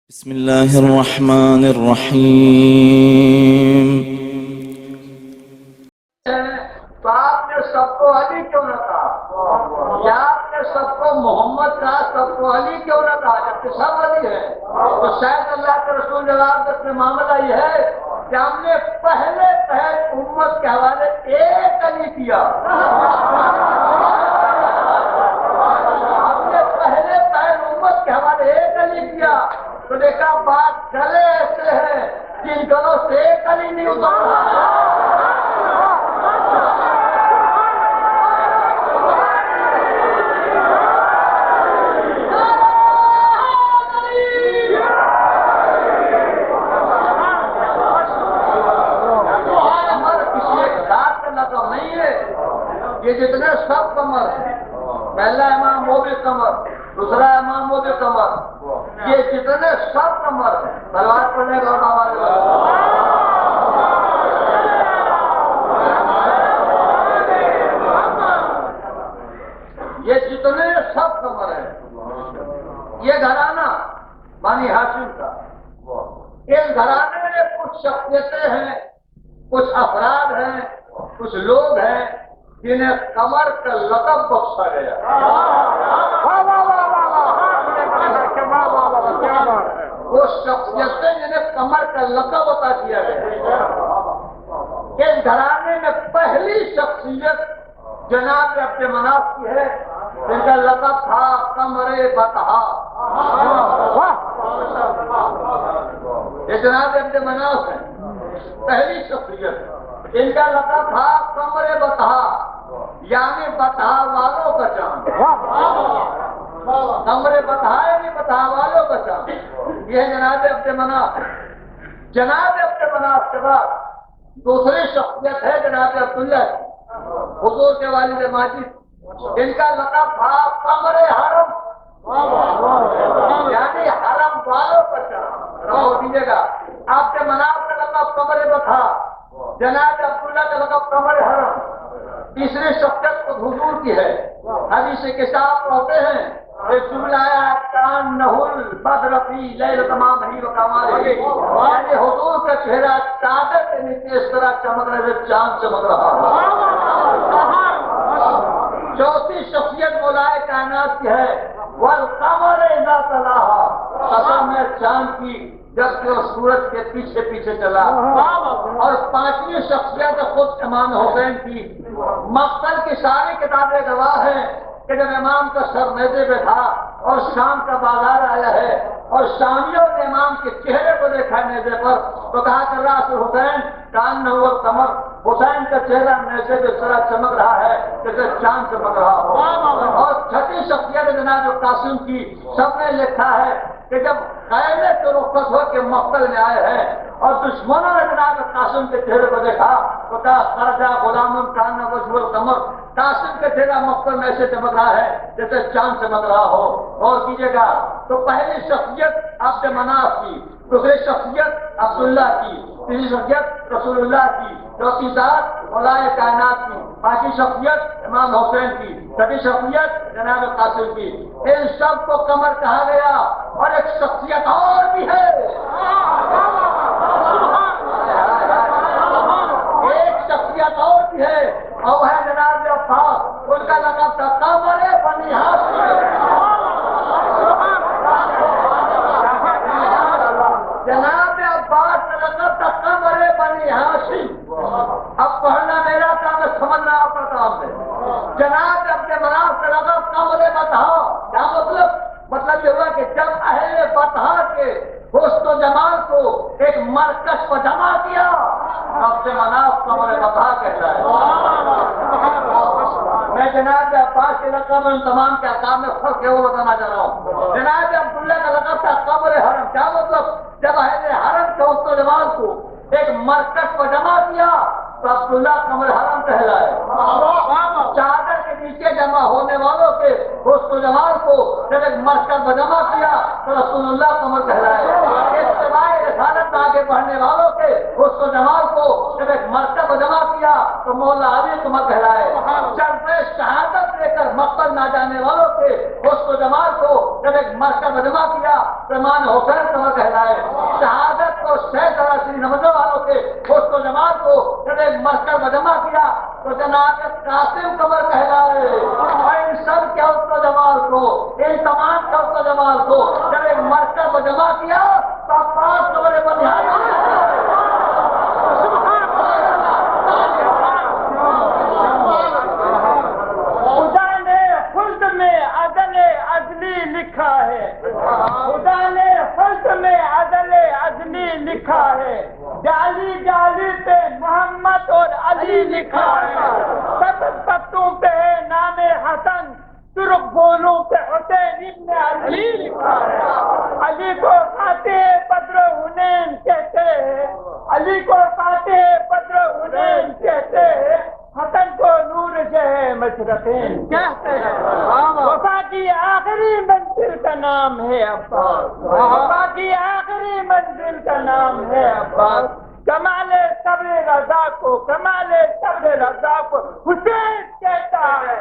بسم الله الرحمن الرحیم. تو آپ نے سب کو علی کیوں نہ کہا؟ یا آپ نے سب کو محمد کہا، سب کو علی کیوں نہ کہا جبکہ سب علی ہے؟ تو شاید اللہ کے رسول جواب میں معاملہ یہ ہے کہ ہم نے پہلے امت کے حوالے ایک علی کیا، ہم نے پہلے امت کے حوالے ایک علی کیا تو دیکھا بات گلے ایسے ہیں جن گلوں سے ایک علی نہیں اتر رہا۔ یہ جتنے سب قمر ہیں، پہلا امام وہ بھی قمر، دوسرا امام وہ بھی قمر، یہ جتنے سب قمر ہیں، سلوات پڑھنے کا یہ جتنے سب قمر ہیں، یہ گھرانہ بنی ہاشم کا، اس گھرانے میں کچھ شخصیتیں ہیں، کچھ افراد ہیں، کچھ لوگ ہیں جنہیں قمر کا لقب بخشا گیا۔ وہ شخصیتیں جنہیں قمر کا لقب عطا کیا گیا۔ اس گھرانے میں پہلی شخصیت جناب عبد مناف کی ہے، جن کا لقب تھا قمر بطحا۔ یہ جناب عبد مناف ہے، پہلی شخصیت، ان کا لقب تھا قمر بطحا، یعنی بطحا والوں کا چاند۔ قمر بطحا یعنی بطحا والوں کا چاند، یہ جناب عبد مناف۔ جناب عبد مناف کے بعد دوسری شخصیت ہے جناب عبداللہ، حضور کے والد ماجد، ان کا لقب تھا قمر حرم، یعنی حرم والوں کا چاند۔ دیجیے گا، عبد مناف کا لقب قمر بطحا، جناب عبداللہ کا لقب قمر حرم۔ تیسری شخصیت خود حضور کی ہے، حدیث کے ساتھ پڑھتے ہیں ایک جملہ ہے کان نہل بدر فی لیل تمام ہی و کمال ہی، یعنی حضور کا چہرہ چادر کے نیچے اس طرح چمک رہے چاند چمک رہا ہے۔ چوتھی شخصیت مولائے کائنات کی ہے، والقمر اذا تلاہا، قسم ہے چاند کی جبکہ وہ سورج کے پیچھے پیچھے چلا۔ اور پانچویں شخصیت خود امام حسین کی، مقتل کی ساری کتابیں گواہ ہیں کہ جب امام کا سر نیزے پہ تھا اور شام کا بازار آیا ہے اور شامیوں نے امام کے چہرے کو دیکھا نیزے پر تو کہا کہ راس حسین کان نہ ہوا قمر، حسین کا چہرہ نیزے پہ طرح چمک رہا ہے جیسے چاند چمک رہا ہو۔ اور چھٹی شخصیت جناب قاسم کی، سب نے لکھا ہے کہ جب قائمے کے رخصت ہو کے مقتل میں آئے ہیں اور دشمنوں نے جناب قاسم کے چہرے کو دیکھا تو کہا خرجا غلام کان وجه القمر، قاسم کا چہرہ مقتل میں ایسے چمک رہا ہے جیسے چاند چمک رہا ہو۔ اور کیجیے گا تو پہلی شخصیت عبد مناف کی، دوسری شخصیت عبداللہ کی، تیسری شخصیت رسول اللہ کی، چوتھی ذات مولائے کائنات کی، پانچویں شخصیت امام حسین کی، چھٹی شخصیت جناب قاسم کی۔ ان سب کو قمر کہا گیا۔ اور ایک شخصیت اور بھی ہے، ایک شخصیت اور بھی ہے اور وہ ہے جناب عباس، ان کا لقب تھا قمر بنی ہاشم۔ جناب عباس کا لقب تھا قمر بنی ہاشم۔ اب پڑھنا میرا کام ہے، سمجھنا آپ کا کام ہے۔ جناب عبد مناف کا لقب قمر بطحا، کیا مطلب یہ ہوا کہ جب اہل بطحا کے حسن و جمال کو ایک مرکز پر جمع کیا عبد مناف قمر بطحا کہتا ہے۔ میں جناب عباس کے لقب ان تمام کے احکام میں فرق ہے وہ بتانا چاہ رہا ہوں۔ جناب عبداللہ کا لقب تھا قمر حرم، کیا مطلب جب اہل حرم کے حسن و جمال کو ایک مرکز پر جمع کیا تو عبداللہ قمر حرم کہلائے۔ چادر کے نیچے جمع ہونے والوں کے حسن و جمال کو جب ایک مرکز پر جمع کیا تو رسول اللہ قمر کہلائے۔ اس سوائے رسالت شہادت میں آگے بڑھنے والوں کے حسن و جمال کو جب ایک مرتبہ جمع کیا تو مولا علی تمہیں کہلائے، جب شہادت لے کر مقبل نہ جانے والوں کے حسن و جمال کو جب ایک مرتبہ جمع کیا تو امام حسین تمہیں کہلائے، شہادت کو شہید راشدی نمازوں والوں کے حسن و جمال کو جب ایک مرتبہ جمع کیا تو جناب قاسم قمر کہلائے، اور ان سب کے حسن و جمال کو، ان تمام کے حسن و جمال کو جب ایک مرتبہ جمع کیا تو عباس قمر بنیادی لکھا ہے، خدا نے خلق میں عدل عدلی لکھا ہے، جعلی جعلی پہ محمد اور علی لکھا ہے، سبز پتوں پہ ہے نام حسن، سرخ پھولوں پہ حسین ابن علی لکھا ہے، علی کو فاتح بدر حنین کہتے ہیں، علی کو فاتح بدر حنین کہتے ہیں، حسن کو نور جہ مشرقین کہتے ہیں، وفا کی آخری منزل کا نام ہے عباس، وفا کی آخری منزل کا نام ہے عباس، کمال صبر رضا کو، کمال صبر رضا کو حسین کہتا ہے،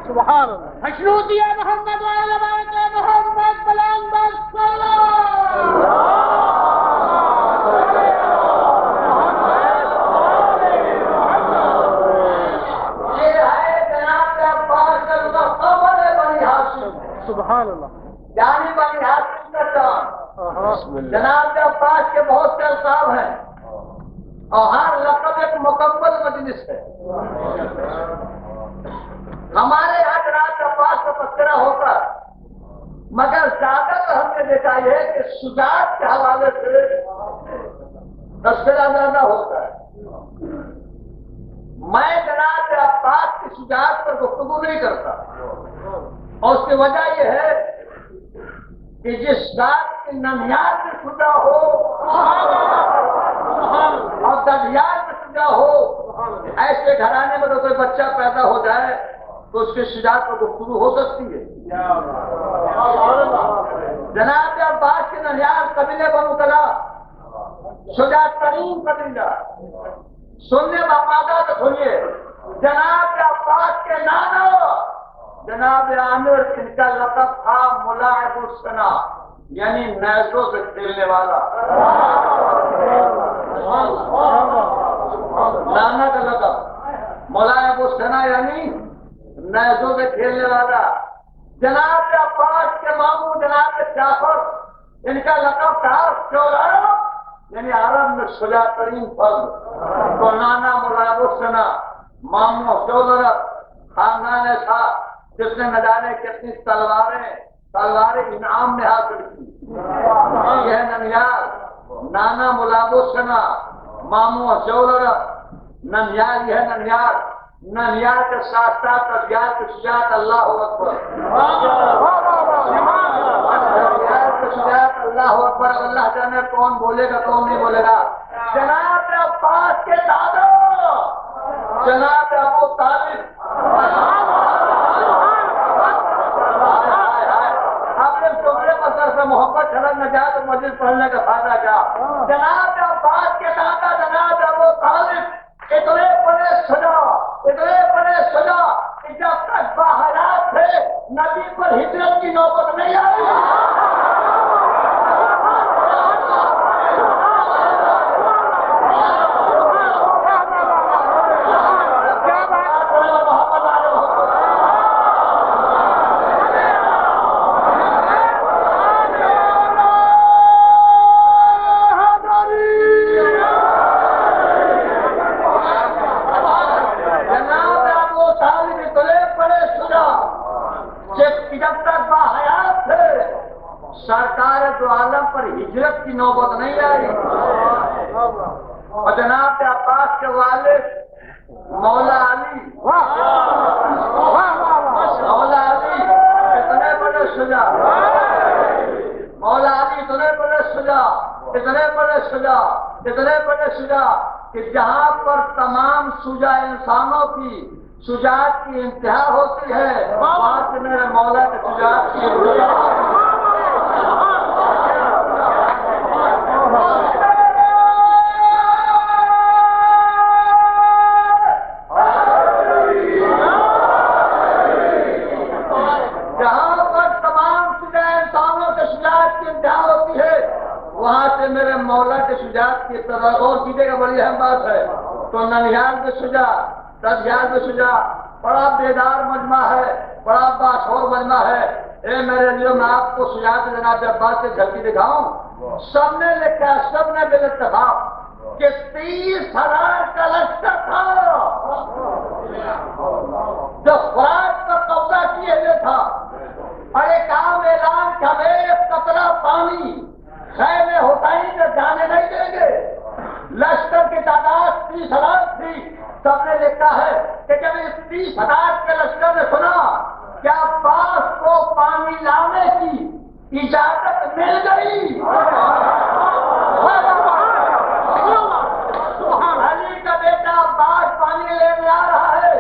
سبحان اللہ، مشروطیہ محمد وعلمات محمد بلند سبحان اللہ، یعنی بنی ہاشم کا چاند۔ جناب عباس کے بہت سے القاب ہیں اور ہر لقب ایک مکمل مجلس ہے۔ ہمارے یہاں جناب عباس کا تذکرہ ہوتا ہے، مگر زیادہ تر ہم نے دیکھا یہ کہ شجاعت کے حوالے سے تذکرہ زیادہ ہوتا ہے۔ میں جناب عباس کی شجاعت پر گفتگو نہیں کرتا، اور اس کی وجہ یہ ہے کہ جس ذات کی ننیال میں شجاع ہو اور ددیال میں شجاع ہو، ایسے گھرانے میں تو کوئی بچہ پیدا ہو جائے تو اس کی شجاعت پر گفتگو ہو سکتی ہے۔ جناب عباس کے ننیال قبیلے بنو کلاب شجاع ترین قبیلہ، سننے باقاعدہ تو سنیے، جناب عباس کے نانا جناب عامر، ان کا لقب تھا ملاعب السنا، یعنی نیزوں سے کھیلنے والا۔ نانا کا لقب ملاعب السنا یعنی نیزوں سے کھیلنے والا۔ جناب عباس کے ماموں جناب جعفر، ان کا لقب تھا شعراء، یعنی عرب میں شجاع ترین فرد۔ تو نانا ملاعب السنا، ماموں شعراء، خاندان ایسا جس نے نہ جانے کتنی تلواریں انعام میں حاصل کی۔ یہ ننیال، نانا ملاعب السنا، ماموں شعراء، ننیال، یہ ننیال۔ ننیال کے ساتھ ساتھ ابیار کی شجاعت، اللہ اکبر، ابیار کی شجاعت، اللہ اکبر۔ اللہ جانے کون بولے گا کون نہیں بولے گا۔ جناب عباس کے دادا جناب ابو طالب، سے محبت چھلک نہ جائے تو مجلس پڑھنے کا فائدہ کیا۔ جناب عباس کے دادا جناب ابو طالب اتنے بڑے شجاع کہ جب تک باحیات تھے نبی پر ہجرت کی نوبت نہیں آئی۔ سرکار دو عالم پر ہجرت کی نوبت نہیں آئی۔ اور جناب عباس کے والد مولا علی، مولا علی اتنے بڑے شجاع، مولا علی اتنے بڑے شجاع، اتنے بڑے شجاع، اتنے بڑے شجاع کہ جہاں پر تمام شجاع انسانوں کی شجاعت کی انتہا ہوتی ہے، وہاں سے میرے مولا کے شجاعت کی انتہا میرے مولا کے شجاعت کی طرح اور چیزیں کا بڑی اہم بات ہے. تو ننیال میں شجاع، تجیال میں شجاع، بڑا بیدار مجمع ہے، بڑا باشعور مجمع ہے. اے میرے لیے میں آپ کو شجاعت جناب عباس سے جھلکی دکھاؤں. سب نے لکھا، سب نے بال اتفاق کہ 30,000 کا لشکر تھا جو فرات پر قبضہ کیے ہوئے تھا، اور ایک عام اعلان کہ ہمیں ایک قطرہ پانی خیر حسین میں جانے نہیں دیں گے. لشکر کی تعداد 30,000 تھی. سب نے لکھا ہے کہ جب اس 30,000 کے لشکر نے سنا کہ عباس کو پانی لانے کی اجازت مل گئی، علی کا بیٹا عباس پانی لینے آ رہا ہے.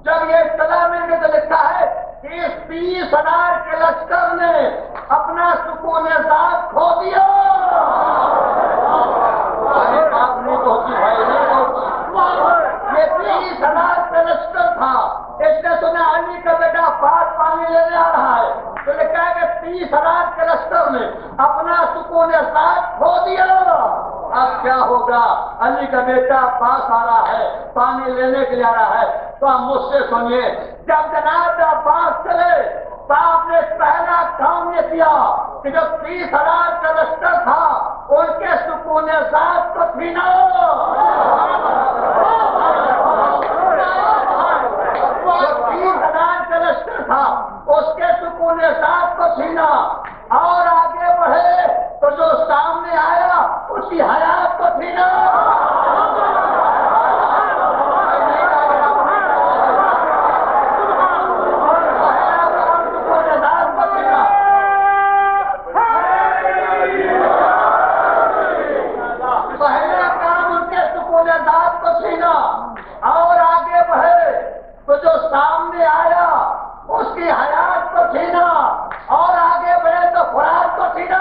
جب یہ اطلاع مل گئی تو لکھا ہے کہ اس 30,000 کے لشکر نے اپنا سکون ذات کھو دیا. بات نہیں ہوتی بھائی، نہیں ہوتی. یہ 30,000 کا لشکر تھا. اس نے سنا علی کا بیٹا عباس پانی لینے آ رہا ہے تو لکھا ہے کہ 30,000 کے لشکر نے اپنا سکون ذات کھو دیا. اب کیا ہوگا؟ علی کا بیٹا عباس آ رہا ہے، پانی لینے کے لیے آ رہا ہے. تو ہم مجھ سے سنیے، جب جناب عباس چلے تو آپ نے پہلا کام یہ کیا کہ جو 30,000 کا لشکر تھا ان کے سکون ذات کو چھینا. جو 30,000 کا لشکر تھا اس کے سکون ذات کو چھینا اور آگے بڑھے تو جو سامنے آیا اس کی حیات کو چھینا. اور آگے بڑھے تو جو سامنے آیا اس کی حیات کو چھینا اور آگے بڑھے تو خوراک کو چھینا.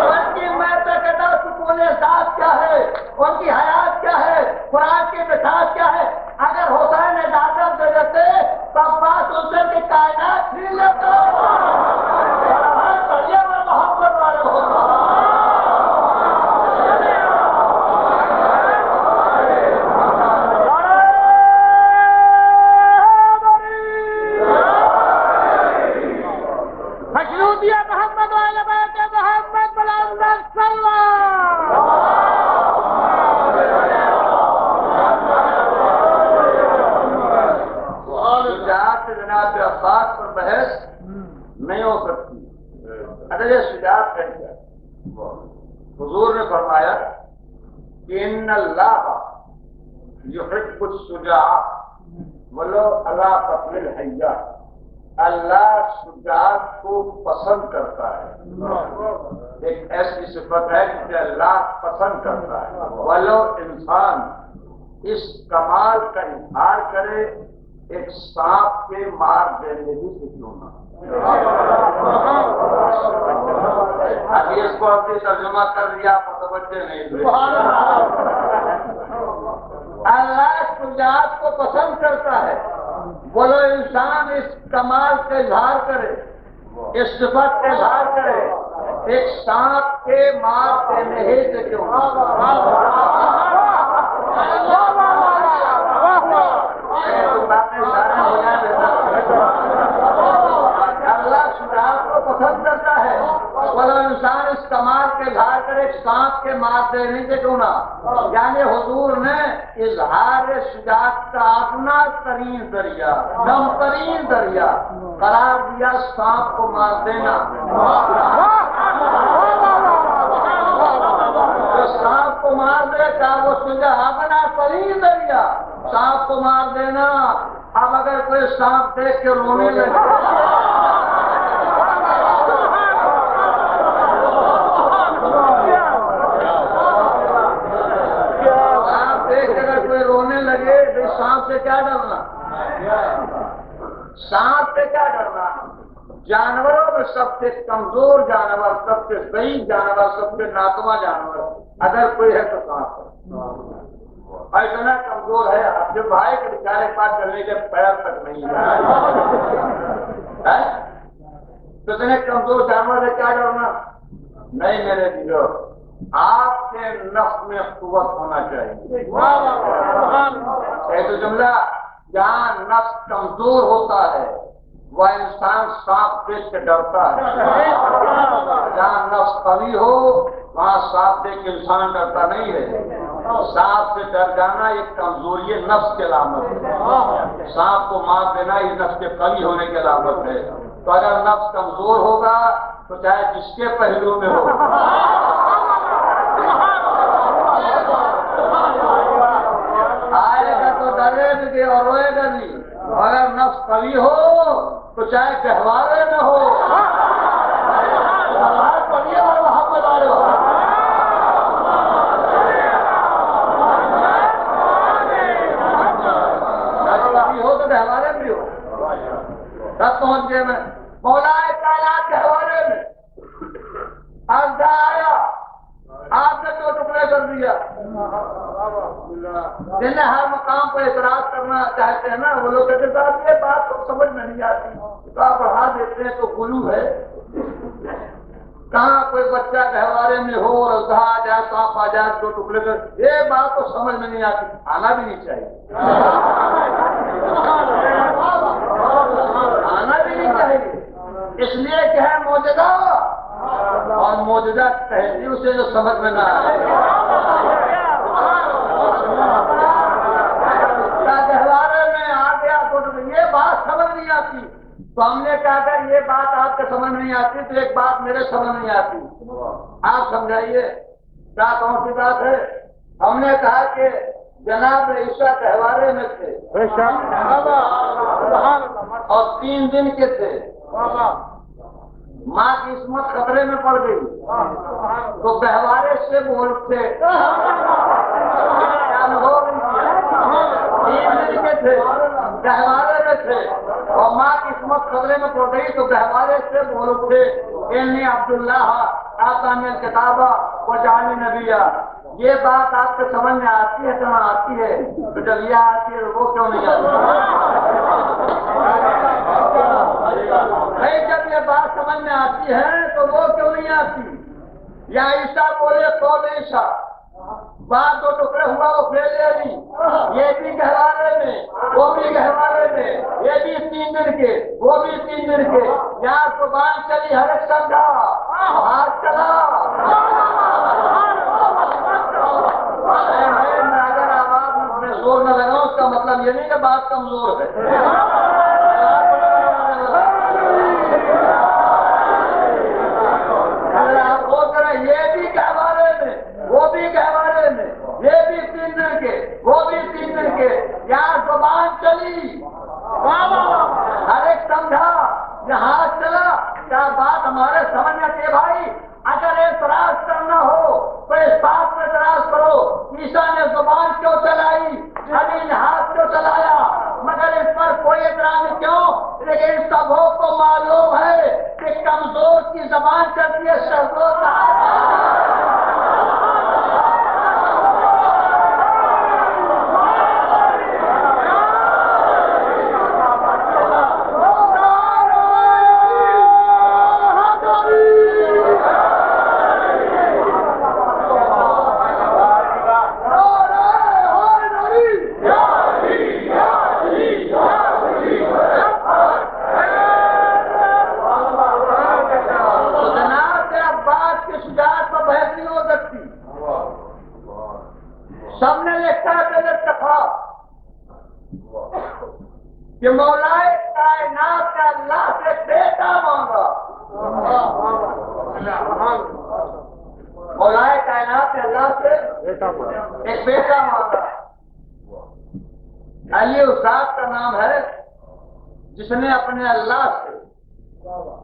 ان کی میں تو کہتا ہوں سکون ذات کیا ہے، ان کی حیات کیا ہے، خوراک کی بساط کیا ہے. اگر حسین اجازت دے دیتے تو عباس حسین کی کائنات چھین لیتا. محبت والے ہوتا محمد والے بیت محمد بلند شجاعت جناب عباس پر بحث نہیں ہو سکتی. اگر یہ شجاعت ہے کیا؟ حضور نے فرمایا کہ ان اللہ یحب الشجاع ولو علی قتل الحیہ. اللہ شجاعت کو پسند کرتا ہے. ایک ایسی صفت ہے کہ اللہ پسند کرتا ہے. ولو انسان اس کمال کا اظہار کرے ایک سانپ کے مار دینے ہی سے کیوں نہ. ابھی اس کو اپنی ترجمہ کر دیا، متوجہ نہیں ہوئے. اللہ شجاعت کو پسند کرتا ہے. بولو انسان اس کمال کا اظہار کرے، اس صفت کا اظہار کرے ایک سانپ کے مار دینے ہی سے کیوں. اللہ شجاعت کو پسند کرتا ہے. بولو انسان اس کمال کے اظہار کرے ایک سانپ کے مار دینے سے کیوں نہ. یعنی حضور نے اظہار شجاعت کا اپنا ترین ذریعہ، کم ترین ذریعہ قرار دیا سانپ کو مار دینا. جو سانپ کو مار دے گا وہ اپنا ترین ذریعہ سانپ کو مار دینا. اب اگر کوئی سانپ دیکھ کے رونے لگے، اگر کوئی رونے لگے سانپ سے کیا ڈرنا؟ جانوروں میں سب سے کمزور جانور، سب سے ضعیف جانور، سب سے ناتواں جانور اگر کوئی ہے تو سانپ ہے۔ اور اتنا کمزور ہے جو بھائی کے بیچارے پاس چلنے کے پیر تک نہیں ہے، تو اتنے کمزور جانور سے کیا ڈرنا؟ نہیں میرے دیو، آپ کے نفس میں قوت ہونا چاہیے۔ تو جملہ جہاں نفس کمزور ہوتا ہے وہ انسان سانپ دیکھ کے ڈرتا ہے، جہاں نفس قوی ہو وہاں سانپ دیکھ کے انسان ڈرتا نہیں ہے۔ سانپ سے ڈر جانا ایک کمزوری نفس کی علامت ہے، سانپ کو مار دینا یہ نفس کے قوی ہونے کی علامت ہے۔ تو اگر نفس کمزور ہوگا تو چاہے جس کے پہلو میں ہو، آئے گا تو ڈرے بھی اور روئے گا بھی۔ اگر نفس قوی ہو تو چاہے گہوارے میں ہو، پڑھیے اور محمد آئے ہو، قوی ہو تو گہوارے میں ہو۔ تب پہنچ گئے میں مولا کائنات گہوارے میں، عرض آیا آپ نے تو ٹکڑے کر دیا۔ جنہیں ہر مقام پر اعتراض کرنا چاہتے ہیں نا وہ لوگ کہتے صاحب یہ بات تو سمجھ میں نہیں آتی، تو آپ بڑھا دیتے ہیں تو غلو ہے۔ کہاں کوئی بچہ گہوارے میں ہو اور اضحیٰ آ جائے، سانپ آ جائے، دو ٹکڑے کر، یہ بات تو سمجھ میں نہیں آتی، آنا بھی نہیں چاہیے، آنا بھی نہیں چاہیے، اس لیے کہ ہے معجزہ، اور معجزہ تہذیب سے جو سمجھ میں نہ آئے گہوارے میں آ گیا تو یہ بات سمجھ نہیں آتی، تو ہم نے کہا کہ یہ بات آپ کے سمجھ نہیں آتی تو ایک بات میرے سمجھ نہیں آتی، آپ سمجھائیے کیا کون سی بات ہے؟ ہم نے کہا کہ جناب عیسیٰ گہوارے میں تھے اور 3 دن کے تھے، ماں کی عصمت خطرے میں پڑ گئی تو گہوارے سے بول اٹھے، ہو گئی 3 دن کے تھے گہوارے میں تھے اور ماں کی عصمت خطرے میں پڑ گئی تو گہوارے سے بول اٹھے انی عبداللہ آتانی الکتاب وجعلنی نبیا۔ یہ بات آپ کے سمجھ میں آتی ہے کہاں آتی ہے؟ تو جب یہ آتی ہے وہ کیوں نہیں آتی؟ بھائی جب یہ بات سمجھ میں آتی ہے تو وہ کیوں نہیں آتی؟ یا عیسیٰ بولے قوم عیسیٰ، بات 2 ٹکڑے ہوا وہ پھر لے لی، یہ بھی گہوارے میں وہ بھی گہوارے میں، یہ بھی 3 دن کے وہ بھی 3 دن کے، یہاں زبان چلی ہر ایک سمجھا، ہاتھ چلا، میں اگر آواز میں زور نہ لگاؤں اس کا مطلب یہ نہیں کہ بات کمزور ہے، آپ بول کر یہ بھی گہوارے میں وہ بھی گہوارے میں، یہ بھی 3 دن کے وہ بھی 3 دن کے، یہاں زبان چلی ہر ایک سمجھا، یہاں چلا، کیا بات ہمارے سمجھ میں آتی ہے بھائی؟ اگر اعتراض کرنا ہو تو اس بات میں اعتراض کرو عیسیٰ نے زبان کیوں چلائی، علی نے ہاتھ کیوں چلایا، مگر اس پر کوئی اعتراض نہیں کیوں؟ لیکن سبوں کو معلوم ہے کہ کمزور کی زبان چلتی ہے، شہزور کا سب نے لکھا ہے کہ مولا کائنات کا اللہ سے بیٹا مانگا، مولا کائنات نے اللہ سے ایک بیٹا مانگا۔ علی اس ذات کا نام ہے جس نے اپنے اللہ سے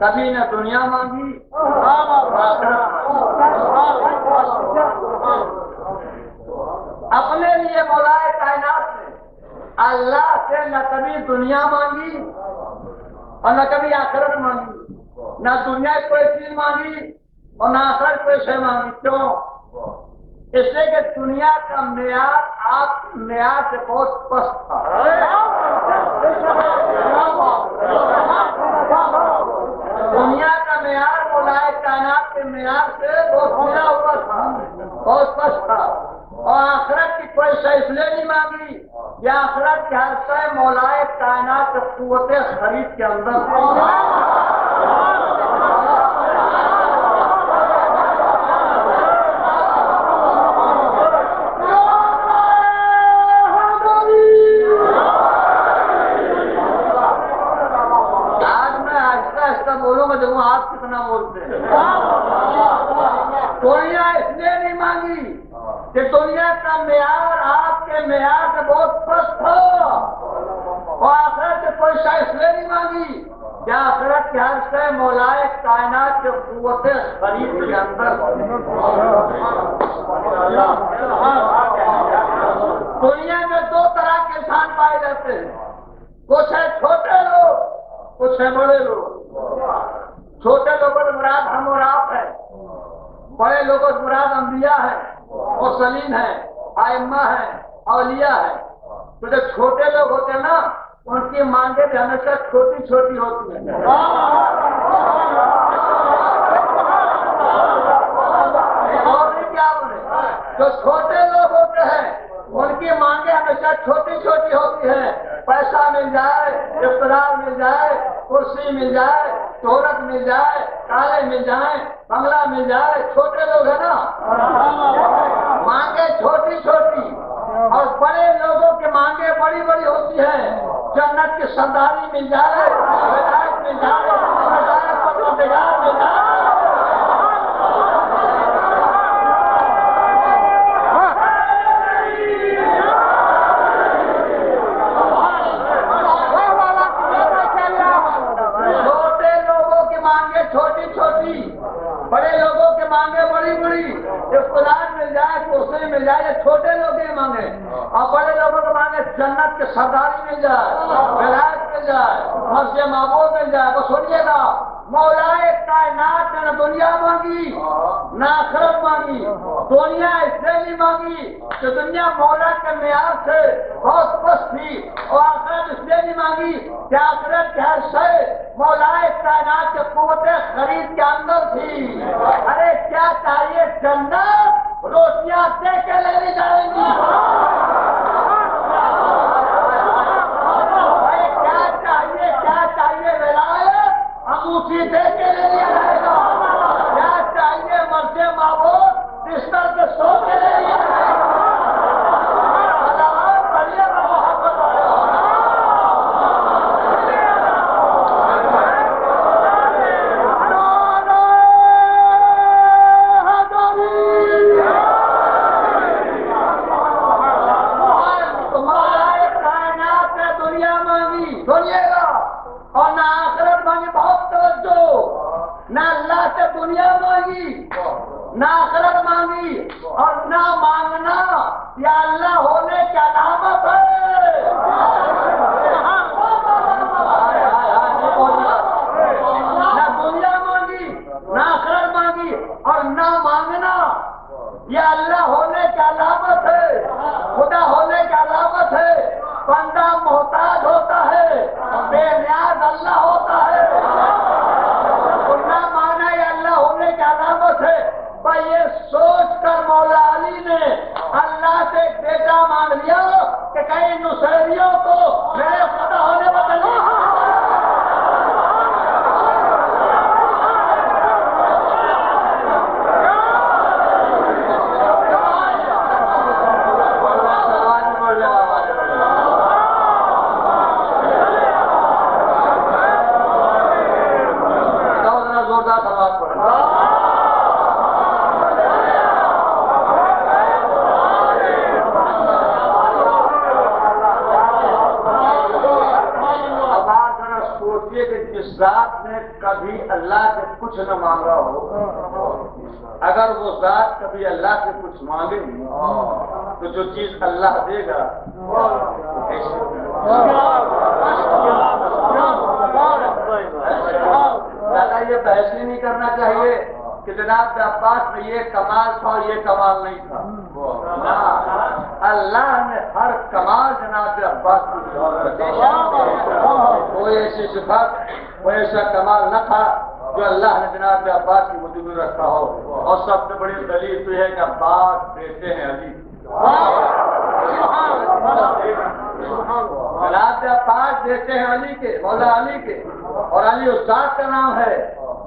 کبھی نہ دنیا مانگی، اپنے لیے مولا کائنات نے اللہ سے نہ کبھی دنیا مانگی اور نہ کبھی آخرت مانگی، نہ دنیا کی کوئی چیز مانگی اور نہ آخرت کوئی شے مانگی. کیوں؟ اس لیے کہ دنیا کا معیار آپ کے معیار سے بہت پست تھا. دنیا کا معیار مولائے کائنات کے معیار سے بہت گرا ہوا تھا، بہت پست تھا. اور آخرت کی کوئی شے اس لیے نہیں مانگی یا آخرت کے ہر شے مولائے کائنات کے قوت خرید کے اندر بولوں گا دیکھوں آپ کتنا بولتے ہیں. دنیا اس لیے نہیں مانگی کہ دنیا کا معیار آپ کے معیار سے بہت پست ہو، اور آخرت سے کوئی شے اس لیے نہیں مانگی کہ آخرت کے ہر شے مولائے کائنات کے قوت خرید کے اندر. دنیا میں دو طرح کے انسان پائے جاتے ہیں، کچھ ہے چھوٹے لوگ، کچھ ہے بڑے لوگ. چھوٹے لوگوں سے مراد ہم اور آپ ہے، بڑے لوگوں سے مراد انبیاء ہے، مرسلین ہے، ائمہ ہے، اولیاء ہے. تو جو چھوٹے لوگ ہوتے ہیں نا ان کی مانگیں بھی ہمیشہ چھوٹی چھوٹی ہوتی ہیں. اور کیا بولے، جو چھوٹے لوگ ہوتے ہیں ان کی مانگیں ہمیشہ چھوٹی چھوٹی ہوتی ہیں. پیسہ مل جائے، اقتدار مل جائے، کرسی مل جائے، شہرت مل جائے، کالے مل جائیں، بنگلہ مل جائے. چھوٹے لوگ ہیں نا، مانگیں چھوٹی چھوٹی. اور بڑے لوگوں کی مانگیں بڑی بڑی ہوتی ہیں. جنت کی سرداری مل جائے، ولایت مل جائے، ہدایت پروردگار مل جائے. چھوٹی چھوٹی، بڑے لوگوں کے مانگے بڑی بڑی. اقتدار مل جائے، کرسی مل جائے، یہ چھوٹے لوگ ہی مانگے. اور بڑے لوگوں کے مانگے جنت کے سرداری مل جائے، ولایت مل جائے، مسجد معمول مل جائے. وہ سنیے گا، مولائے کائنات نے نہ دنیا مانگی نہ آخرت مانگی. دنیا اس لیے نہیں مانگی کہ دنیا مولا کے معیار سے بہت پست تھی، اور آخرت اس لیے نہیں مانگی کہ آخرت کے ہر شے مولائے کائنات کے قوت خرید کے اندر تھی. ارے کیا چاہیے؟ جنت روٹیاں دے کے لے لی جائیں گی. کیا چاہیے؟ کیا چاہیے؟ ولایت انگوٹھی دے کے لے لیا جائے گا. کیا چاہیے؟ مرضے معبود بستر کے سو کے لے لیا جائے گا. اور نہ آخرت مانگی. بہت توجہ، نہ اللہ سے دنیا مانگی نہ آخرت مانگی، اور نہ مانگنا یا اللہ ہونے کی علامت ہے. نہ دنیا مانگی نہ آخرت مانگی، اور نہ مانگنا یہ اللہ ہونے کی علامت ہے، خدا ہونے کی علامت ہے. بندہ محتاج ہوتا ہے، بے نیاز اللہ ہوتا ہے. نہ مانا یہ اللہ ہونے کی علامت ہے. بھائی یہ سوچ کر مولا علی نے اللہ سے ایک بیٹا مانگ لیا کہ کہیں نصیریوں کو میرے خدا ہونے بدل ذات نے کبھی اللہ سے کچھ نہ مانگا ہو، اگر وہ ذات کبھی اللہ سے کچھ مانگے تو جو چیز اللہ دے گا دادا یہ بحث ہی نہیں کرنا چاہیے کہ جناب عباس میں یہ کمال تھا اور یہ کمال نہیں تھا. اللہ نے ہر کمال جناب عباس کو کوئی ایسی صفات کوئی ایسا کمال نہ تھا جو اللہ نے جناب عباس کی وجود میں رکھا ہو. اور سب سے بڑی دلیل تو ہے کہ عباس بیٹے ہیں علی. جناب عباس بیٹے ہیں علی کے، مولا علی کے. اور علی اس ذات کا نام ہے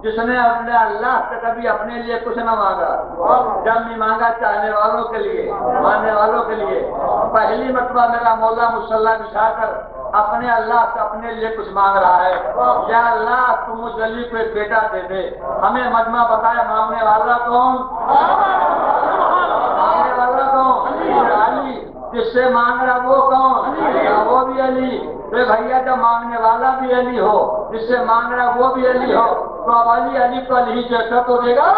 جس نے اپنے اللہ سے کبھی اپنے لیے کچھ نہ مانگا، جب نہیں مانگا چاہنے والوں کے لیے، ماننے والوں کے لیے. پہلی مرتبہ میرا مولا مصلی بچھا کر اپنے اللہ سے اپنے لیے کچھ مانگ رہا ہے. یا اللہ تم مجھ علی کو ایک بیٹا دے دے. ہمیں مجمع بتایا مانگنے والا کون؟ مانگنے والا کون؟ علی. جس سے مانگ رہا وہ کون؟ وہ بھی علی. بھیا جب مانگنے والا بھی علی ہو، جس سے مانگ رہا وہ بھی علی ہو، تو اب علی کو علی جیسا تو دے گا.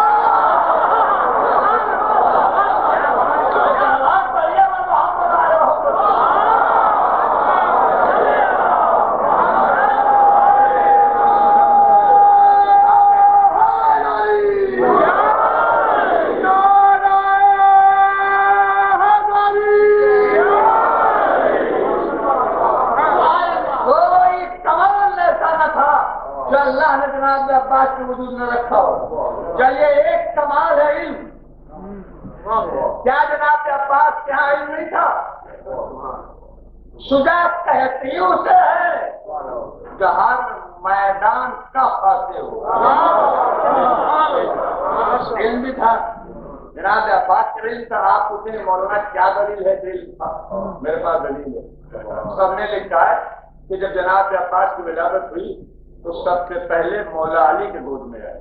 وجود میں رکھا ہو. چلیے ایک کمال ہے علم. کیا جناب عباس کے یہاں علم نہیں تھا؟ شجاعت کہتی اسے ہے جو ہر میدان کا فاتح ہو. علم بھی تھا جناب عباس کا. علم تھا. آپ پوچھیں مولانا کیا دلیل ہے؟ علم تھا. میرے پاس دلیل ہے. سب نے لکھا ہے کہ جب جناب عباس کی ولادت ہوئی تو سب سے پہلے مولا علی کے گود میں آئے.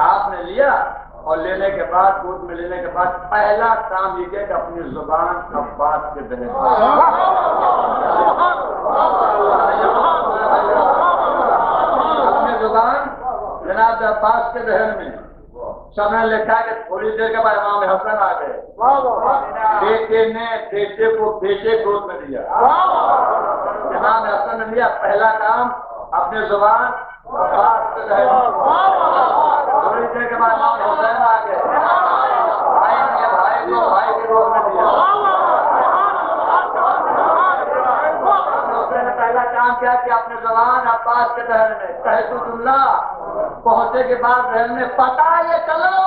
آپ نے لیا اور لینے کے بعد گود میں لینے کے بعد پہلا کام یہ کیا کہ اپنی زبان عباس کے دہن اپنی زبان جناب عباس کے دہن میں. سب نے لکھا کہ تھوڑی دیر کے بعد امام حسن آ گئے. بیٹے نے بیٹے کو بیٹے گود میں دیا. امام حسن نے لیا پہلا کام اپنے زبان عباس کے دہن. تھوڑی دیر کے بعد امام حسین آ گئے. بھائی کو بھائی کے گود میں دیا. حسین نے پہلا کام کیا کہ اپنے زبان عباس کے دہن میں کہہ تو جملہ پہنچے کے بعد رہن میں پتا یہ چلو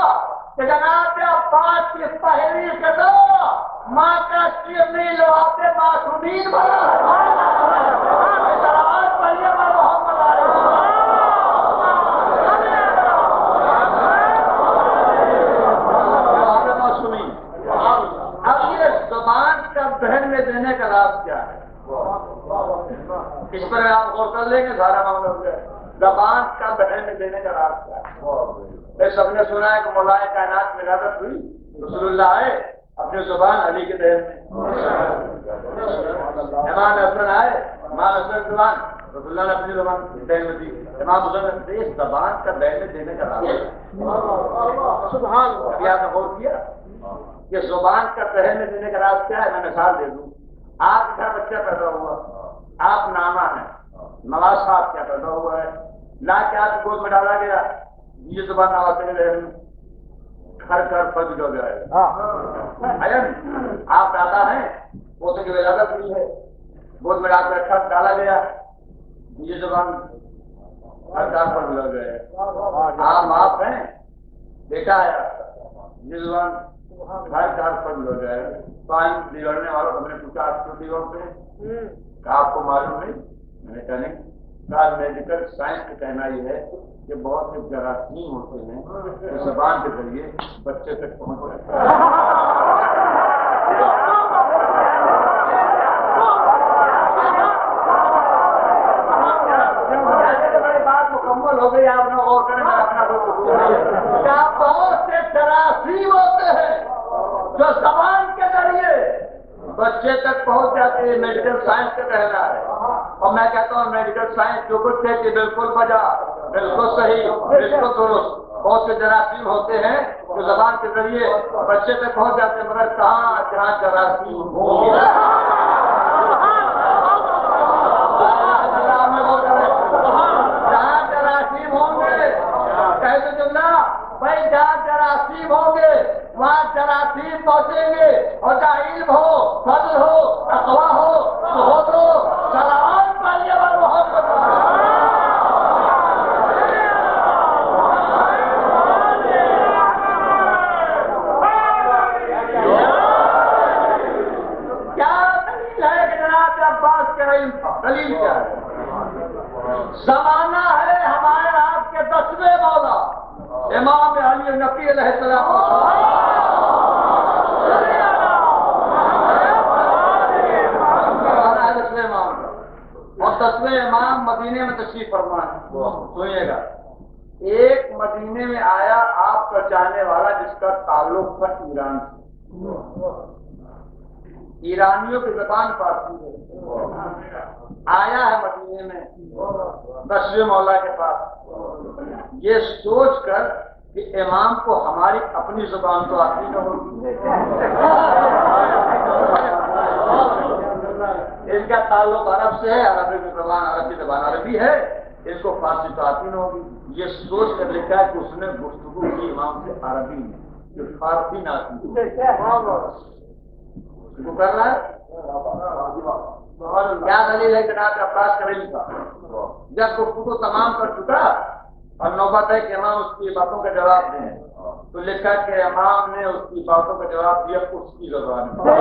کہ جناب عباس کی پہلی قدم ماں کا سیر نہیں لواتے معصومین بنا. اب یہ زبان کا بہن میں دینے کا راز کیا ہے؟ اس پر آپ غور کر لیں گے سارا معاملہ ہو جائے. زبان کا بہن میں دینے کا راز کیا ہے؟ سب نے سنا ہے کہ مولا کائنات میں ولادت ہوئی، رسول اللہ آئے اپنے زبان علی کے دہن میں. امام حسن آئے، امام حسن زبان رسول اللہ نے اپنی زبان دہن میں دی. امام حسن نے اس زبان کا دہن میں دینے کا راز. ابھی آپ نے غور کیا کہ زبان کا دہن میں دینے کا راز کیا ہے؟ میں مثال دے دوں. آپ کا بچہ پیدا ہوا، آپ ناما ہیں، نواز صاحب کیا پیدا ہوا ہے، لا کے آپ گود میں ڈالا گیا. یہ زبان نواز کے دہن میں گھر گھر پھنس جو جائے گا. آپ دادا ہیں، پوتے کی ولادت ہوئی ہے، گود میں ڈال کر ڈالا گیا. یہ زبان ہر گھر پر لگ گئے. آپ باپ ہیں، بیٹا ہے، یہ زبان ہر گھر پر لگ جائے گا. پانی بگڑنے والوں ہم نے پوچھا آپ کیوں بگڑتے ہیں؟ آپ کو معلوم نہیں؟ میں نے کہا نہیں. میڈیکل سائنس کا کہنا یہ ہے کہ بہت سے جراثیم ہوتے ہیں جو زبان کے ذریعے بچے تک پہنچ جاتے ہیں. بات مکمل ہو گئی. آپ نے غور کریں بہت سے جراثیم ہوتے ہیں جو زبان کے ذریعے بچے تک پہنچ جاتے ہیں. میڈیکل سائنس کا کہنا ہے. اور میں کہتا ہوں میڈیکل سائنس جو کچھ کہتی ہے بالکل بجا، بالکل صحیح، بالکل درست. بہت سے جراثیم ہوتے ہیں جو زبان کے ذریعے بچے تک پہنچ جاتے ہیں، مگر کہاں جہاں جراثیم پہنچیں گے اور چاہے علم ہو، فضل ہو، تقویٰ ہو، زہد ہو، سلام پالیے اور محبت دلیل کیا ہے؟ زمانہ ہے ہمارے آپ کے 10ویں مولا امام علی نقی علیہ السلام اور 10ویں امام مدینے میں تشریف فرما ہے. سنیے گا، ایک مدینے میں آیا آپ کا چاہنے والا جس کا تعلق تھا ایران سے. ایرانیوں کی زبان فارسی ہے. آیا ہے مدینے میں 10ویں مولا کے پاس یہ سوچ کر کہ امام کو ہماری اپنی زبان تو آتی نہ ہوگی. اس کا تعلق عرب سے ہے، عربی کی زبان عربی زبان عربی ہے، اس کو فارسی تو آتی نہ ہوگی. یہ سوچ کر لکھا ہے کہ اس نے گفتگو کی امام سے عربی میں جو فارسی نہ آتی وہ کر رہا ہے. کیا دلیل ہے کہ جناب عباس کریں گا؟ جب گفتگو تمام کر چکا اور نوبت ہے کہ امام اس کی باتوں کا جواب دیں تو لکھا کہ امام نے اس کی باتوں کا جواب دیا اس کی زبان میں.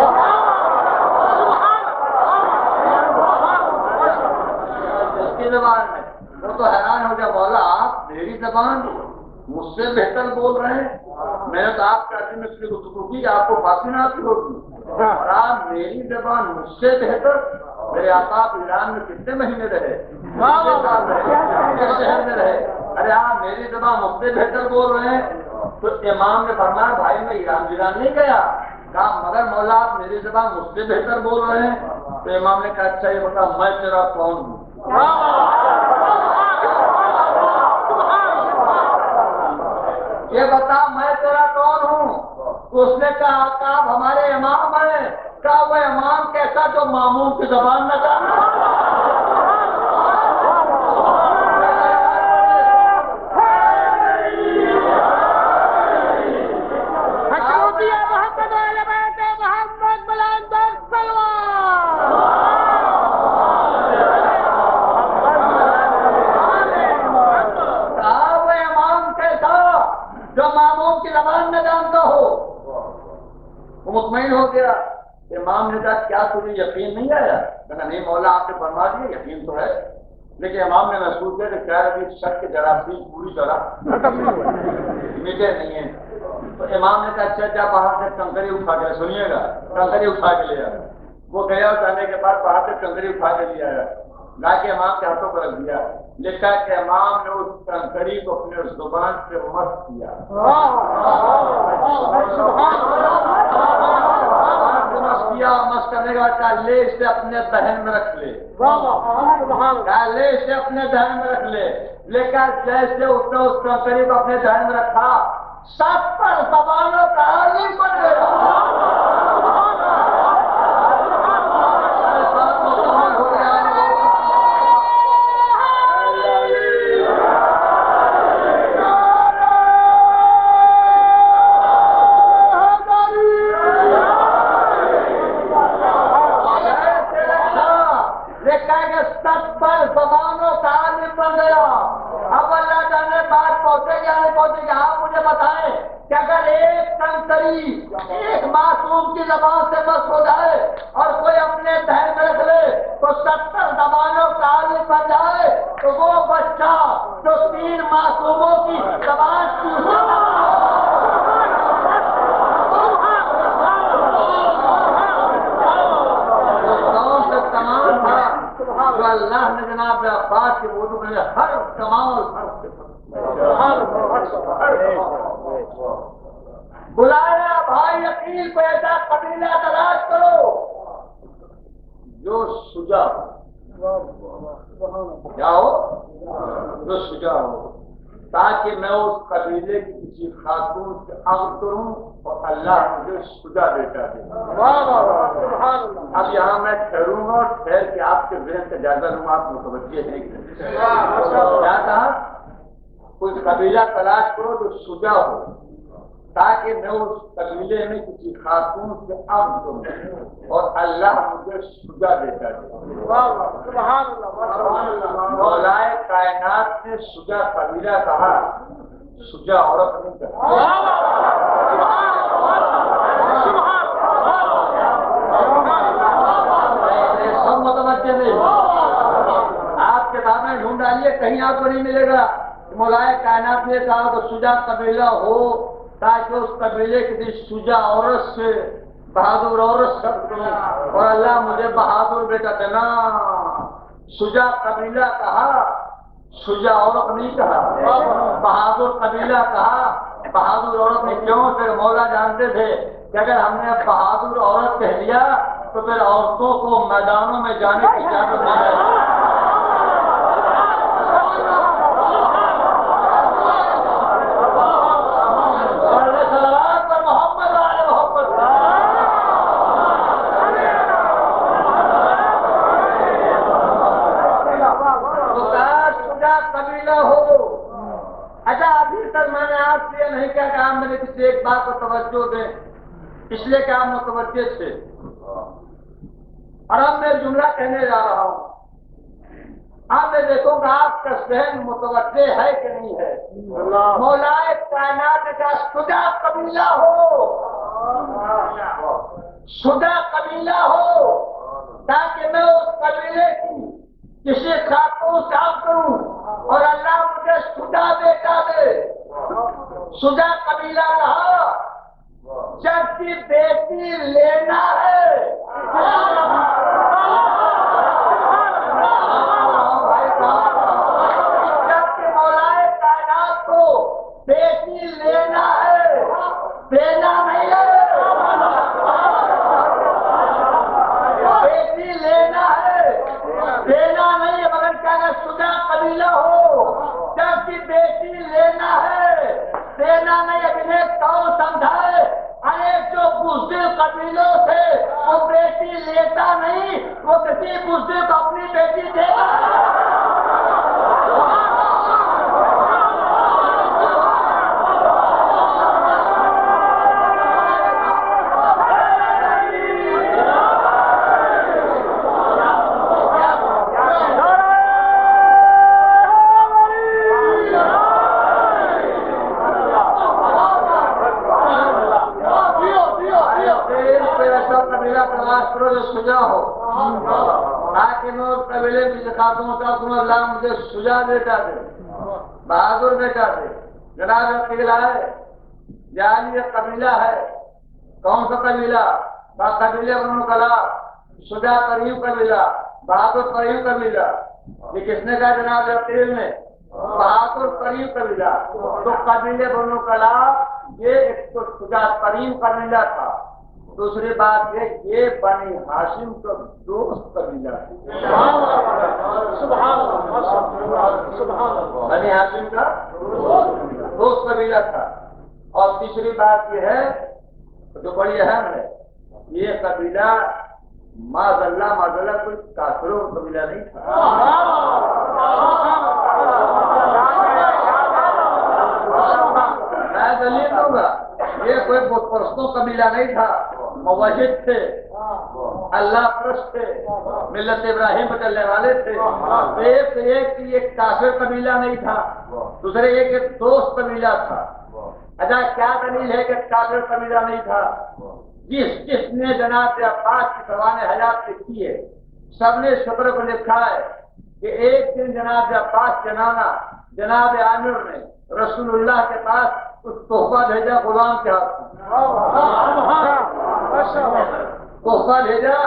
اس کی زبان میں وہ تو حیران ہو گیا، مولا آپ میری زبان مجھ سے بہتر بول رہے ہیں. میں نے تو آپ کے عظیم اس کی گفتگو کی آپ کو فارسی نہ آتی ہوتی اور آپ میری زبان مجھ سے بہتر. میرے آقا ایران میں کتنے مہینے رہے، شہر میں رہے. ارے آپ میری زبان مجھ سے بہتر بول رہے ہیں. تو امام نے فرمایا بھائی میں ایران نہیں گیا. کہا مگر مولا آپ میری زبان مجھ سے بہتر بول رہے ہیں. تو امام نے کہا اچھا یہ بتا میں تیرا کون ہوں؟ یہ بتا میں تیرا کون ہوں؟ تو اس نے کہا آقا آپ ہمارے امام ہیں. کہا وہ امام کیسا جو معموم کی زبان نہ جانا؟ مطمئن ہو گیا. امام نے کہا کیا تجھے یقین نہیں آیا؟ کہا نہیں مولا آپ نے فرما دیا یقین تو ہے. لیکن امام نے محسوس کیا کہ کیا ابھی شک کے جراثیم پوری طرح مٹے نہیں ہیں. تو امام نے کہا اچھا کیا باہر سے کنکری اٹھا کے سنیے گا کنکری اٹھا کے لے آیا. وہ گیا اور جانے کے بعد باہر سے کنکری اٹھا کے لے آیا. لا کے امام کے ہاتھوں پر رکھ دیا. لکھا کہ امام نے اس کنکری کو اپنے زبان سے مست کیا. مست کرنے کا کہا لے اسے اپنے دہن میں رکھ لے. کہا لے اسے اپنے دہن میں رکھ لے. لیکن جیسے اس نے اس کنکری کو اپنے دہن میں رکھا 70 زبانوں کا عالم بن گیا. ایک معصوم کی زبان سے بس ہو جائے اور کوئی اپنے دہن میں رکھ لے تو 70 زبانوں کا عالم بن جائے. تو وہ بچہ جو 3 معصوموں کی زبان کی تمام تھا جو اللہ نے جناب عباس کے وضو میں ہر کمال بلایا بھائی عقیل کو ایسا قبیلہ تلاش کرو جو شجاع کیا ہو جو شجاع ہو تاکہ میں اس قبیلے کی کسی خاتون سے عقد کروں اور اللہ مجھے شجاع بیٹا دے. اب یہاں میں ٹھہروں گا اور ٹھہر کے آپ کے ذہن کا جائزہ لوں گا. آپ متوجہ نہیں کریں کیا کہا؟ کوئی قبیلہ تلاش کرو جو شجاع ہو تاکہ میں اس قبیلے میں کسی خاتون سے عام کروں اور اللہ مجھے سجا دیتا ہے. مولائے کائنات نے سجا قبیلہ کہا، سجا عورت نہیں کہا. سب متوجہ نہیں. آپ کتابیں ڈھونڈ ڈالیے، کہیں آپ کو نہیں ملے گا. مولائے کائنات نے کہا کہ سجا قبیلہ ہو تاکہ اس قبیلے کی سجا عورت سے بہادر عورت سب کروں اور اللہ مجھے بہادر بیٹا دینا. سجا قبیلہ کہا، سجا عورت نہیں کہا. بہادر قبیلہ کہا، بہادر عورت نہیں. کیوں؟ پھر مولا جانتے تھے کہ اگر ہم نے بہادر عورت کہہ دیا تو پھر عورتوں کو میدانوں میں جانے کی اجازت نہیں ہے. ایک بات کو توجہ دیں، اس لیے کہ آپ متوجہ تھے. اور اب میں جملہ کہنے جا رہا ہوں. اب میں دیکھوں گا آپ کا ذہن متوجہ ہے کہ نہیں ہے. مولائے کائنات کا سجا قبیلہ ہو، سجا قبیلہ ہو تاکہ میں اس قبیلے کی کسی خاتون سے عام کروں اور اللہ مجھے سجا بیٹا دے. سجا قبیلہ رہا جب کی بیٹی لینا ہے. جب کہ مولائے کائنات کو بیٹی لینا ہے، دینا نہیں ہے. بیٹی لینا ہے، دینا نہیں ہے. مگر کہنا سجا قبیلہ ہو جب کی بیٹی لینا ہے، دینا نہیں. ابھی کون سمجھائے؟ ارے جو بزدل قبیلوں سے وہ بیٹی لیتا نہیں، وہ کسی بزدل کو اپنی بیٹی دے گا. سجا ہو تاکہ میں اس قبیلے کی خاتون کا اللہ مجھے سجا بیٹا دے، بہادر بیٹا دے. جناب قبیلہ ہے، جعلی قبیلہ ہے. کون سا قبیلہ؟ قبیلے بنو کلاب، سجا قریب قبیلہ، بہادر قریب قبیلہ. یہ کس نے کہا جناب قبیل نے؟ بہادر قریب قبیلہ. تو قبیلے بنو کلاب یہ ایک تو سجا قریب قبیلہ تھا. دوسری بات یہ بنی ہاشم کا دوست قبیلہ ہے. بنی ہاشم کا دوست قبیلہ تھا. اور تیسری بات یہ ہے جو بڑی اہم ہے، یہ قبیلہ معاذ اللہ کوئی کافروں کا قبیلہ نہیں تھا. میں دلیل دوں گا، یہ کوئی بت پرستوں قبیلہ نہیں تھا. موحد تھے، اللہ پرست تھے، ملت ابراہیم پر چلنے والے تھے. ایک کافر قبیلہ نہیں تھا، دوسرے ایک دوست قبیلہ تھا. اچھا کیا دلیل ہے کہ کافر قبیلہ نہیں تھا؟ جس نے جناب عباس کی سوانح حیات لکھی ہے، سب نے شکر کو لکھا ہے کہ ایک دن جناب عباس کے نانا جناب عامر نے رسول اللہ کے پاس اس تحفہ بھیجا غلام کے ہاتھ میں. تحفہ بھیجا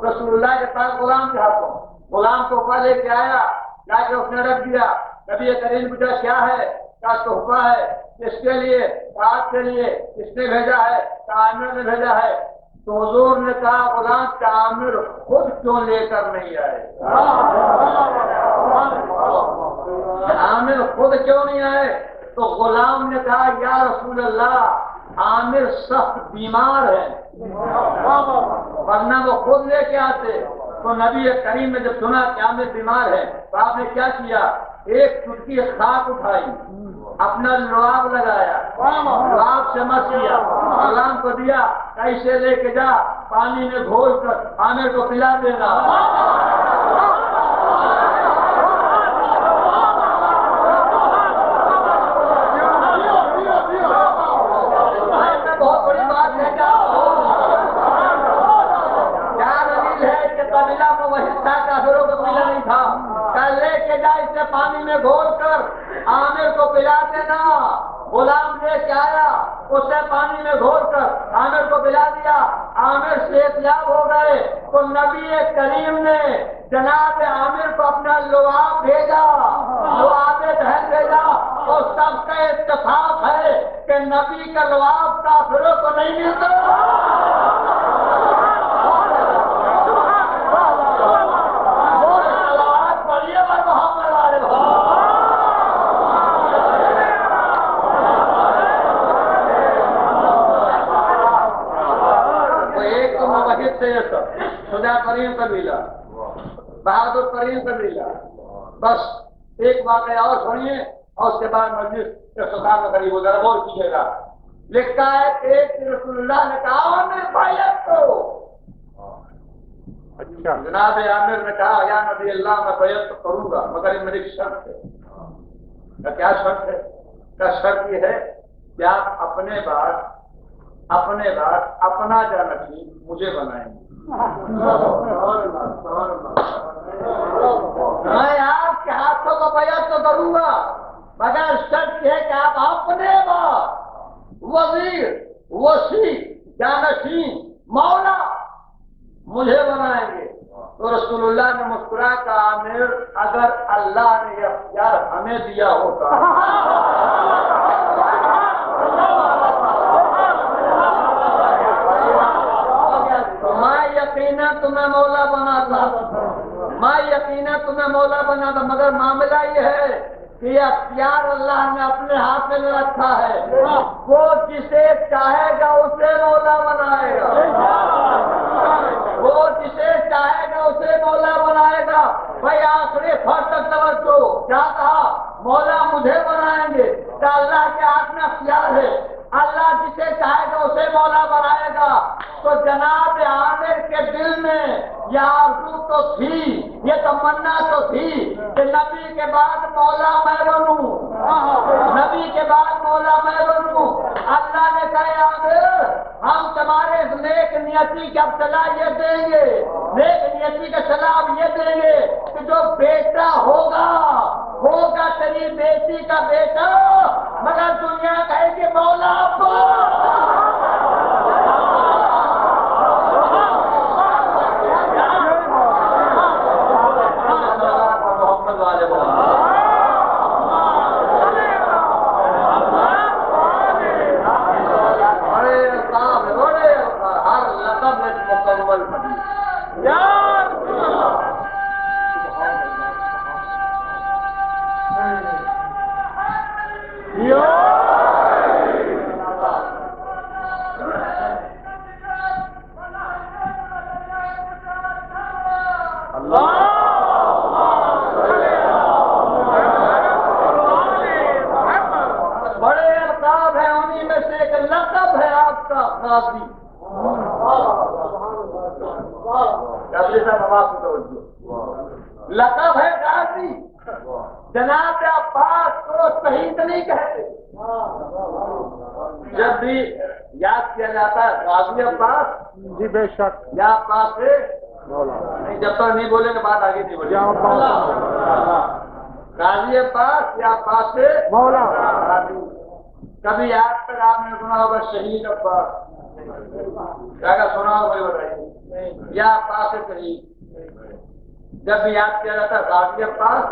رسول اللہ کے پاس غلام کے ہاتھوں. غلام تحفہ لے کے آیا، لا کے اس نے رکھ دیا. نبی کریم پوچھا کیا ہے؟ کیا تحفہ ہے؟ کس کے لیے؟ آپ کے لیے. کس نے بھیجا ہے؟ عامر نے بھیجا ہے. تو حضور نے کہا غلام کہ عامر خود کیوں لے کر نہیں آئے؟ عامر خود کیوں نہیں آئے؟ تو غلام نے کہا یا رسول اللہ عامر سخت بیمار ہے، ورنہ وہ خود لے کے آتے. تو نبی کریم نے جب سنا کہ عامر بیمار ہے تو آپ نے کیا کیا؟ ایک چٹکی خاک اٹھائی، اپنا لعاب لگایا، لعاب سے مس کیا، غلام کو دیا، کیسے لے کے جا پانی میں گھول کر عامر کو پلا دینا۔ بہت بڑی بات ہے کیا دلیل ہے کہ قبیلہ میں وہ حصہ کافروں کو ملا نہیں تھا؟ کل لے کے جا اسے پانی میں گھول کر عامر کو پلا دینا۔ غلام لے کے آیا، اسے پانی میں گھول کر عامر کو پلا دیا، عامر صحت یاب ہو گئے۔ تو نبی کریم نے جناب عامر کو اپنا لعاب بھیجا، لعاب دہن بھیجا، اور سب کا اتفاق ہے کہ نبی کا لعاب کافروں کو نہیں ملتا۔ خدا کریم کا ملا، بہادر کریم کا ملا۔ بس ایک واقعہ اور سنیے اور اس کے بعد مجلس اختتام میں قریب ہو جائے گا، بول کیجیے گا۔ لکھتا ہے ایک رسول اللہ نے کہا میرے بیعت کو، جناب عامر نے کہا یا نبی اللہ میں بیعت تو کروں گا مگر یہ میری شرط ہے۔ کیا شرط ہے؟ کیا شرط یہ ہے کہ آپ اپنے بعد اپنا جانشین مجھے بنائیں گے۔ میں آپ کے ہاتھوں کو بیعت تو کروں گا مگر شرط یہ ہے کہ آپ اپنے بعد وزیر، وسیع، جانشین، مولا مجھے بنائیں گے۔ تو رسول اللہ نے مسکرا کہا عامر اگر اللہ نے یہ اختیار ہمیں دیا ہوتا تمہیں مولا بناتا، مگر معاملہ یہ ہے کہ یہ اختیار اللہ نے اپنے ہاتھ میں رکھا ہے، وہ جسے چاہے گا اسے مولا بنائے گا، وہ جسے چاہے گا اسے مولا بنائے گا۔ بھائی آخری فرض تک توجہ، کیا کہا؟ مولا مجھے بنائیں گے، کیا اللہ کے ہاتھ میں اختیار ہے، اللہ جسے چاہے گا اسے مولا بنائے گا۔ تو جناب عامر کے دل میں یہ آرزو تو تھی، یہ تمنا تو تھی کہ نبی کے بعد مولا میں بنوں، نبی کے بعد مولا میں بنوں۔ اللہ نے کہا عامر ہم تمہارے اس نیک نیتی کا صلاح یہ دیں گے، نیک نیتی کا صلاح یہ دیں گے کہ جو بیٹا ہوگا تیری بیٹی کا بیٹا، مگر دنیا کہے کہ مولا لقب ہے غازی۔ جناب عباس کو شہید نہیں کہتے، جب بھی یاد کیا جاتا ہے غازی عباس، جی بے شک، یا عباس سے نہیں، جب تک نہیں بولے کہ بات آگے نہیں بولے، غازی عباس یا عباس سے مولا۔ کبھی آج تک آپ نے سنا ہوگا شہید عباس؟ کیا سنا ہوگا بتائیے؟ یا عباس سے شہید؟ جب بھی یاد کیا جاتا ہے غازی عباس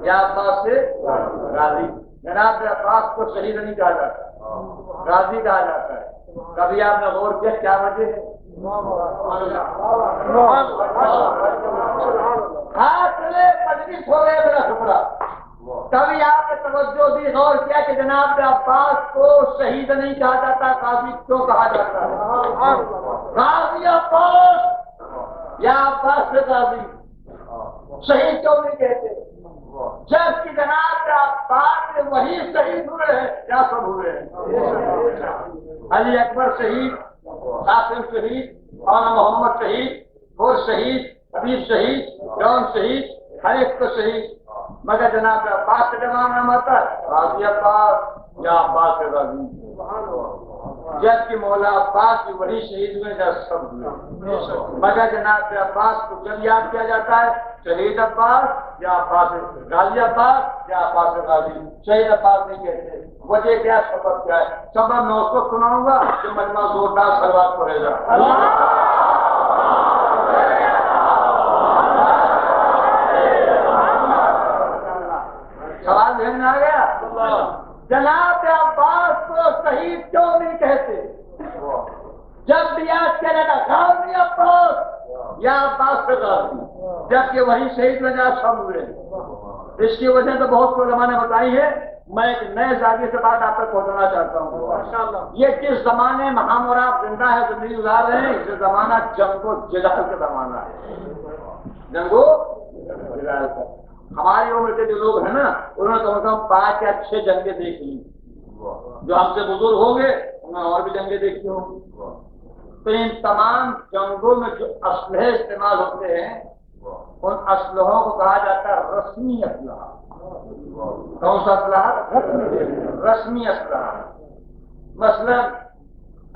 یا عباس سے غازی۔ جناب عباس کو شہید نہیں کہا جاتا، غازی کہا جاتا ہے۔ کبھی آپ نے غور کیا کیا وجہ ہے؟ مجلس ہو گئے میرا ٹکڑا، کبھی آپ نے توجہ دی، غور کیا کہ جناب عباس کو شہید نہیں کہا جاتا، غازی کیوں کہا جاتا ہے؟ غازی عباس یا عباس غازی شہید کیوں نہیں کہتے؟ جب کہ جناب عباس سے وہی شہید ہوئے ہیں کیا سب ہوئے ہیں؟ علی اکبر شہید، قاسم شہید، مولانا محمد شہید، اور شہید، حبیب شہید، جون شہید، ہر ایک کو شہید، مگر جناب عباس کے زمانے میں آتا ہے غازی عباس یا عباس غازی، جب کہ مولا عباس بھی وہی شہید ہوئے جب سب ہوئے، مگر جناب عباس کو جب یاد کیا جاتا ہے شہید عباس یا عباس غازی عباس یا عباس غازی، شہید عباس نہیں کہتے۔ وجہ کیا، سبب کیا ہے؟ سبب میں اس کو سناؤں گا جو مجمع زوردار صلوات پڑھے گا۔ سوال ذہن میں آ گیا؟ جناب عباس کو شہید کیوں نہیں کہتے؟ جب بھی یاد کیا جاتا غازی عباس یا عباس غازی، جبکہ وہی شہید وجہ سب ہوئے۔ اس کی وجہ تو بہت سے علماء نے بتائی ہے، میں ایک نئے زاویے سے بات آپ تک پہنچانا چاہتا ہوں۔ یہ جس زمانے میں ہم اور آپ زندہ ہے زندگی گزار رہے ہیں، یہ زمانہ جنگ و جدال کا زمانہ ہے، جنگ و جدال کا۔ ہماری عمر کے جو لوگ ہیں نا، انہوں نے کم سے کم 5 یا 6 جنگیں دیکھ لی، جو ہم سے بزرگ ہوں گے انہوں نے اور بھی جنگیں دیکھی ہوں۔ تو ان تمام جنگوں میں جو اسلحے استعمال ہوتے ہیں ان اسلحوں کو کہا جاتا ہے رسمی اسلحہ۔ کون سا اسلحہ؟ رسمی اسلحہ۔ مثلا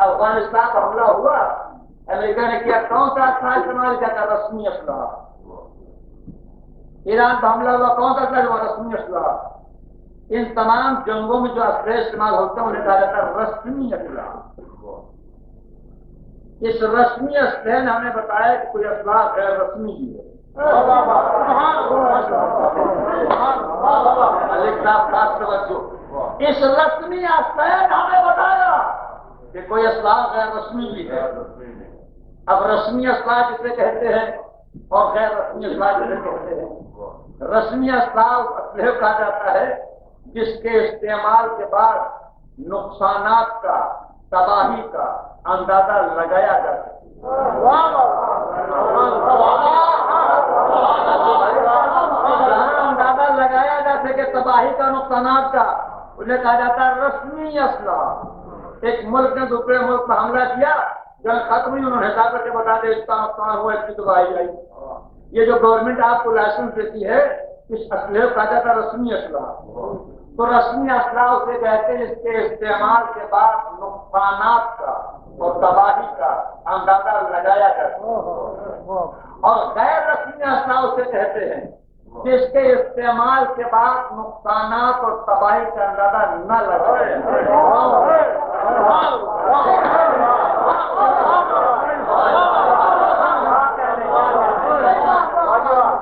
افغانستان پر حملہ ہوا، امریکہ نے کیا، کون سا اسلحہ استعمال کیا تھا؟ رسمی اسلحہ۔ ایران پر حملہ ہوا، کون سا اسلحہ ہوا؟ رسمی اسلحہ۔ ان تمام جنگوں میں جو اسلحے استعمال ہوتے ہیں انہیں کہا جاتا ہے رسمی اسلحہ۔ اس رسمی اسلحے نے ہمیں بتایا کہ کوئی اسلحہ غیر رسمی بھی ہے۔ اس رسمی اسلحے نے ہمیں بتایا کہ کوئی اسلحہ غیر رسمی بھی ہے۔ اب رسمی اسلحہ جسے کہتے ہیں اور غیر رسمی اسلحہ جسے کہتے ہیں۔ رسمی اسلحہ اسلحے کہا جاتا ہے جس کے استعمال کے بعد نقصانات کا، تباہی کا اندازہ لگایا جا سکے۔ اندازہ لگایا جا سکے تباہی کا، نقصانات کا، انہیں کہا جاتا ہے رسمی اسلحہ۔ ایک ملک نے دوسرے ملک پر حملہ کیا، جنگ ختم ہوئی، انہوں نے حساب کر کے بتا دیا اس کا نقصان ہوا، اس کی تباہی آئی۔ یہ جو گورنمنٹ آپ کو لائسنس دیتی ہے اس اسلحے کو کہا جاتا ہے رسمی اسلحہ۔ تو رسمی اسلحہ اسے کہتے ہیں جس کے استعمال کے بعد نقصانات کا اور تباہی کا اندازہ لگایا جاتا ہے، اور غیر رسمی اسلحہ اسے کہتے ہیں جس کے استعمال کے بعد نقصانات اور تباہی کا اندازہ نہ لگایا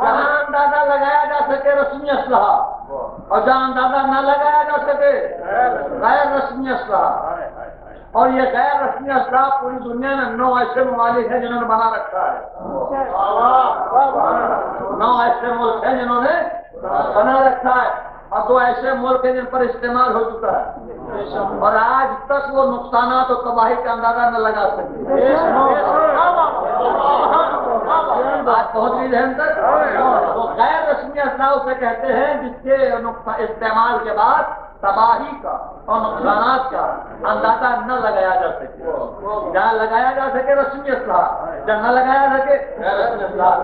جہاں اندازہ لگایا جا سکے رسمی اسلحہ، اور جہاں اندازہ نہ لگایا جا سکے غیر رسمی اسلحہ۔ اور یہ غیر رسمی اسلحہ پوری دنیا میں 9 ایسے ممالک ہیں جنہوں نے بنا رکھا ہے۔ 9 ایسے ملک ہیں جنہوں نے بنا رکھا ہے، اور 2 ایسے ملک ہیں جن پر استعمال ہو چکا ہے، اور آج تک وہ نقصانات اور تباہی کا اندازہ نہ لگا سکے۔ بات پہنچ گئی ذہن تک؟ وہ غیر رسمی اسلحہ اسے کہتے ہیں جس کے استعمال کے بعد تباہی کا اور نقصانات کا اندازہ نہ لگایا جا سکے۔ جہاں لگایا جا سکے رسمی اسلحہ، جہاں نہ لگایا جا سکے غیر رسمی اسلحہ۔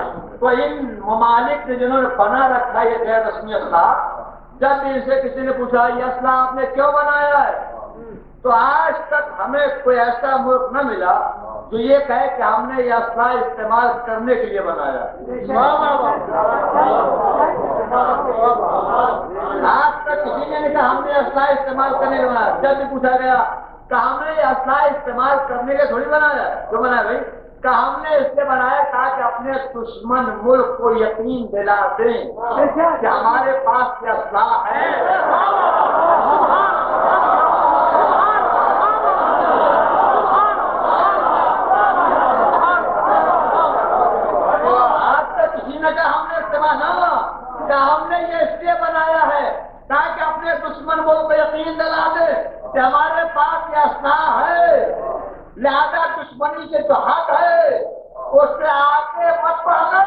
تو ان ممالک نے جنہوں نے بنا رکھا یہ غیر رسمی اسلحہ، جب بھی ان سے کسی نے پوچھا یہ اسلحہ آپ نے کیوں بنایا ہے، تو آج تک ہمیں کوئی ایسا ملک نہ ملا جو یہ کہے کہ ہم نے یہ اسلحہ استعمال کرنے کے لیے بنایا۔ آج تک کسی نے نہیں کہا ہم نے اسلحہ استعمال کرنے کے لیے بنایا۔ جب بھی پوچھا گیا کہ ہم نے یہ اسلحہ استعمال کرنے کے تھوڑی بنایا، کیوں بنایا بھائی؟ کہ ہم نے اس سے بنایا تاکہ اپنے دشمن ملک کو یقین دلا دیں کہ ہمارے پاس یہ اسلحہ ہے۔ ہم نے استعمال نہ کہ ہم نے یہ اس لیے بنایا ہے تاکہ اپنے دشمن ملک کو یقین دلا دے کہ ہمارے پاس یہ اسلحہ ہے، لہذا دشمنی کے جو حق ہے اس سے آگے مت بڑھنا،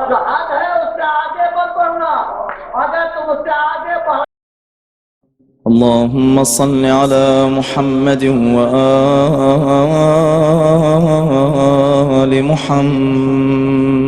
جو حد ہے اس سے آگے مت بڑھنا، اگر تم اس سے آگے بڑھ اللهم صل على محمد وآل محمد